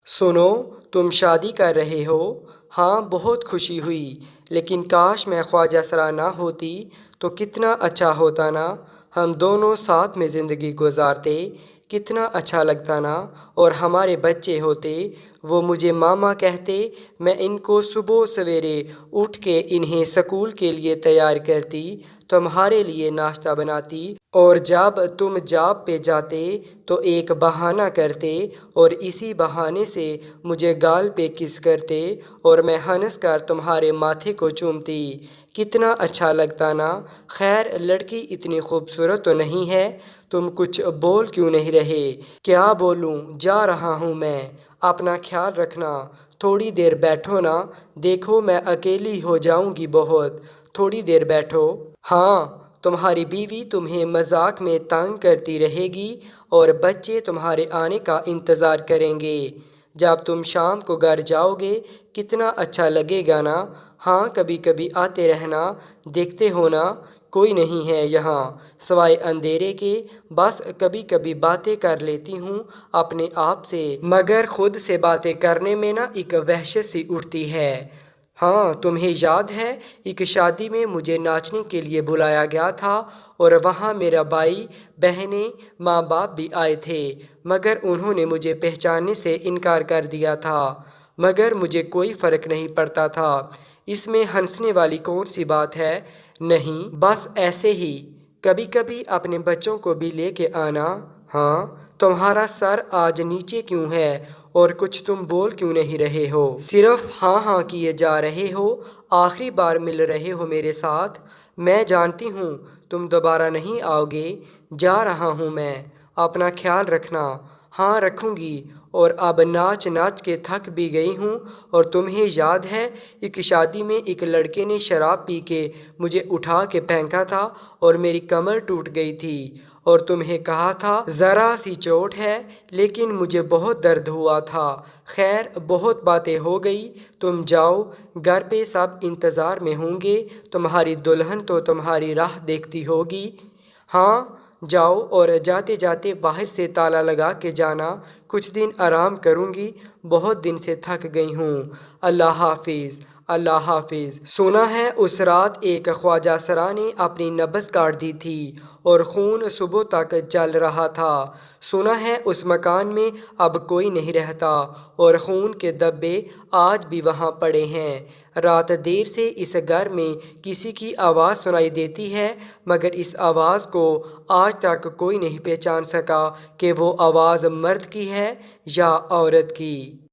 सुनो, तुम शादी कर रहे हो। हाँ, बहुत खुशी हुई, लेकिन काश मैं ख्वाजा सरा ना होती तो कितना अच्छा होता ना। हम दोनों साथ में ज़िंदगी गुजारते, कितना अच्छा लगता ना। और हमारे बच्चे होते, वो मुझे मामा कहते, मैं इनको सुबह सवेरे उठ के इन्हें स्कूल के लिए तैयार करती, तुम्हारे लिए नाश्ता बनाती, और जब तुम जॉब पे जाते तो एक बहाना करते और इसी बहाने से मुझे गाल पे किस करते और मैं हंस कर तुम्हारे माथे को चूमती। कितना अच्छा लगता ना। खैर, लड़की इतनी खूबसूरत तो नहीं है। तुम कुछ बोल क्यों नहीं रहे? क्या बोलूं, जा रहा हूं मैं। अपना ख्याल रखना। थोड़ी देर बैठो ना, देखो मैं अकेली हो जाऊंगी बहुत। थोड़ी देर बैठो। हाँ, तुम्हारी बीवी तुम्हें मजाक में तंग करती रहेगी और बच्चे तुम्हारे आने का इंतज़ार करेंगे। जब तुम शाम को घर जाओगे कितना अच्छा लगेगा ना। हाँ, कभी कभी आते रहना, देखते हो ना कोई नहीं है यहाँ सवाए अंधेरे के। बस कभी कभी बातें कर लेती हूँ अपने आप से, मगर खुद से बातें करने में ना एक वहशत सी उठती है। हाँ, तुम्हें याद है एक शादी में मुझे नाचने के लिए बुलाया गया था और वहाँ मेरा भाई, बहनें, माँ बाप भी आए थे, मगर उन्होंने मुझे पहचानने से इनकार कर दिया था। मगर मुझे कोई फ़र्क नहीं पड़ता था। इसमें हंसने वाली कौन सी बात है? नहीं, बस ऐसे ही कभी कभी अपने बच्चों को भी लेके आना। हाँ, तुम्हारा सर आज नीचे क्यों है और कुछ तुम बोल क्यों नहीं रहे हो? सिर्फ हाँ हाँ किए जा रहे हो। आखिरी बार मिल रहे हो मेरे साथ। मैं जानती हूँ तुम दोबारा नहीं आओगे। जा रहा हूँ मैं। अपना ख्याल रखना। हाँ, रखूँगी। और अब नाच नाच के थक भी गई हूँ। और तुम्हें याद है एक शादी में एक लड़के ने शराब पी के मुझे उठा के फेंका था और मेरी कमर टूट गई थी और तुम्हें कहा था ज़रा सी चोट है, लेकिन मुझे बहुत दर्द हुआ था। खैर, बहुत बातें हो गई, तुम जाओ। घर पे सब इंतज़ार में होंगे। तुम्हारी दुल्हन तो तुम्हारी राह देखती होगी। हाँ, जाओ और जाते जाते बाहर से ताला लगा के जाना। कुछ दिन आराम करूँगी, बहुत दिन से थक गई हूँ। अल्लाह हाफिज़। अल्लाह हाफिज़। सुना है उस रात एक ख्वाजा सरा ने अपनी नब्ज़ काट दी थी और खून सुबह तक चल रहा था। सुना है उस मकान में अब कोई नहीं रहता और खून के धब्बे आज भी वहाँ पड़े हैं। रात देर से इस घर में किसी की आवाज़ सुनाई देती है, मगर इस आवाज़ को आज तक कोई नहीं पहचान सका कि वो आवाज़ मर्द की है या औरत की।